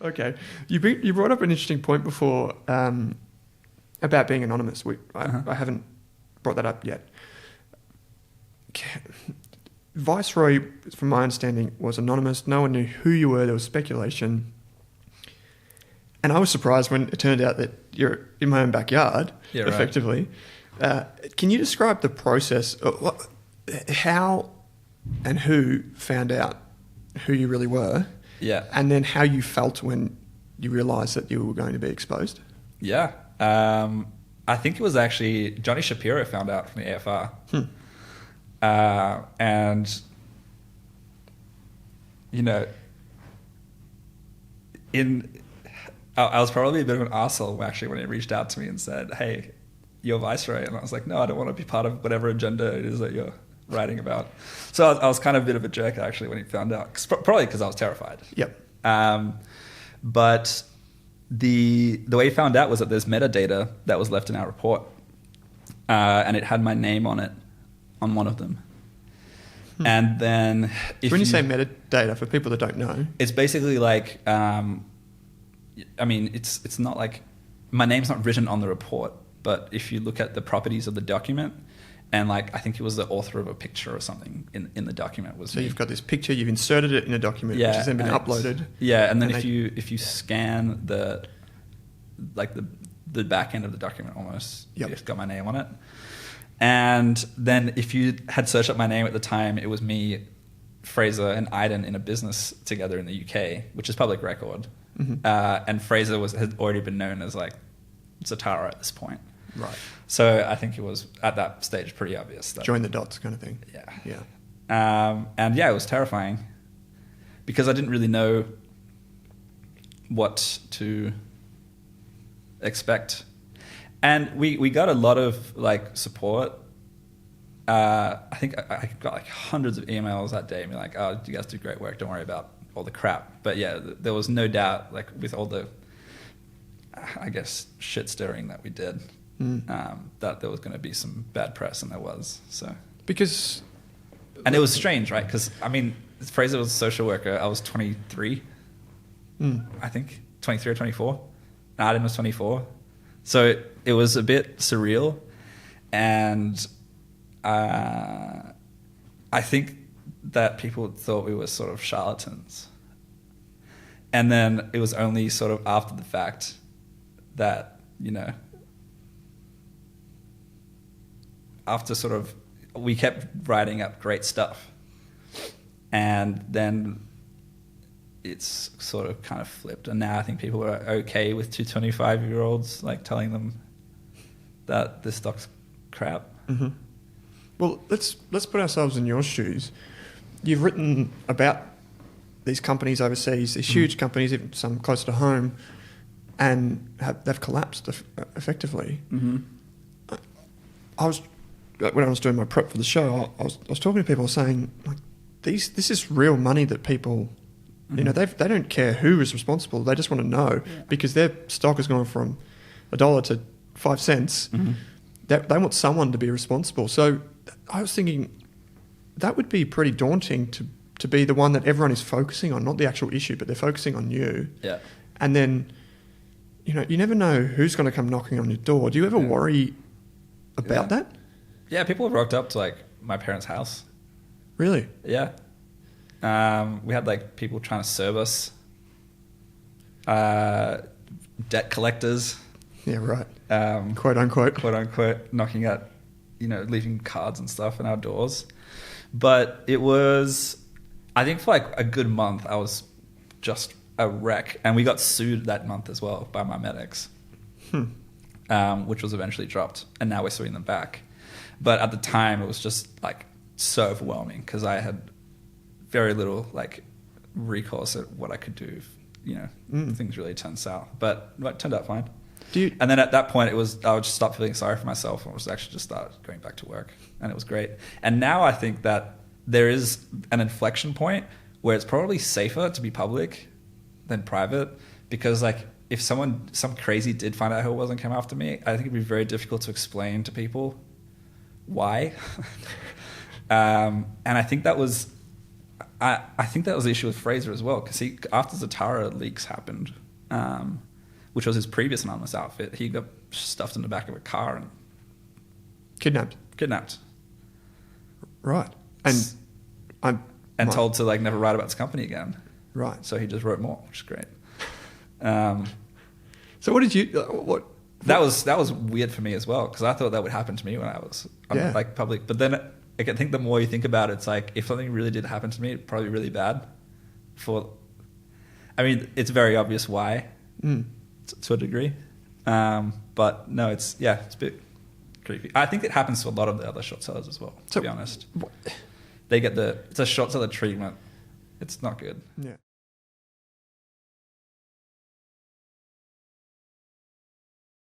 Okay. You brought up an interesting point before about being anonymous. I haven't brought that up yet. Viceroy, from my understanding, was anonymous. No one knew who you were. There was speculation. And I was surprised when it turned out that you're in my own backyard, effectively. Can you describe the process of how and who found out who you really were? Yeah. And then how you felt when you realised that you were going to be exposed? Yeah. I think it was actually Johnny Shapiro found out from the AFR. And, you know, I was probably a bit of an arsehole actually when he reached out to me and said, hey, you're Viceroy. And I was like, no, I don't want to be part of whatever agenda it is that you're writing about. So I was kind of a bit of a jerk actually when he found out, probably because I was terrified. Yep. But the way he found out was that there's metadata that was left in our report, and it had my name on it, on one of them. And then when you say metadata, for people that don't know, it's basically like, I mean, it's not like my name's not written on the report, but if you look at the properties of the document, and like I think it was the author of a picture or something in the document was. So you've got this picture, you've inserted it in a document, which has then been uploaded. Yeah, and then if you scan the back end of the document almost, it's got my name on it. And then if you had searched up my name at the time, it was me, Fraser, and Iden in a business together in the UK, which is public record. And Fraser had already been known as like Zatara at this point. Right. So I think it was at that stage pretty obvious. That, join the dots kind of thing. Yeah. And yeah, it was terrifying because I didn't really know what to expect. And we got a lot of like support. I think I got like hundreds of emails that day, being like, "Oh, you guys do great work. Don't worry about all the crap." But yeah, there was no doubt, like with all the, I guess, shit stirring that we did, that there was going to be some bad press, and there was. So and it was strange, right? Because I mean, Fraser was a social worker. I was 23, I think 23 or 24. And Arden was 24. So it was a bit surreal, and I think that people thought we were sort of charlatans. And then it was only sort of after the fact that, you know, after sort of we kept writing up great stuff, and then it's sort of kind of flipped, and now I think people are okay with 225-year-olds like telling them that this stock's crap. Well, let's put ourselves in your shoes. You've written about these companies overseas, these huge companies, even some close to home, and they've collapsed effectively. I was, when I was doing my prep for the show, I was talking to people saying, like, this is real money that people, you know, they don't care who is responsible. They just want to know, because their stock has gone from $1 to 5 cents. They want someone to be responsible. So I was thinking that would be pretty daunting to be the one that everyone is focusing on, not the actual issue, but they're focusing on you. Yeah. And then, you know, you never know who's going to come knocking on your door. Do you ever worry about that? Yeah, people have rocked up to like my parents' house. Really? Yeah. We had like people trying to serve us, debt collectors. Yeah, right. Quote unquote, knocking at, you know, leaving cards and stuff in our doors. But it was, I think for like a good month, I was just a wreck. And we got sued that month as well by my medics, which was eventually dropped. And now we're suing them back. But at the time, it was just like so overwhelming because I had very little like recourse at what I could do if, you know, things really turned south. But it turned out fine. And then at that point, I would just stop feeling sorry for myself and was actually just start going back to work. And it was great. And now I think that there is an inflection point where it's probably safer to be public than private, because like if some crazy did find out who it was and came after me, I think it'd be very difficult to explain to people why. And I think that was, I think that was the issue with Fraser as well, because after Zatara leaks happened, which was his previous anonymous outfit, he got stuffed in the back of a car and kidnapped. Right. And told to like never write about this company again. Right. So he just wrote more, which is great. So what did you what? That was weird for me as well, because I thought that would happen to me when I was like public. But then I think the more you think about it, it's like if something really did happen to me, it'd probably be really bad. I mean, it's very obvious why to a degree, but no, it's a bit creepy. I think it happens to a lot of the other short sellers as well. To be honest, they get it's a short seller treatment. It's not good. Yeah.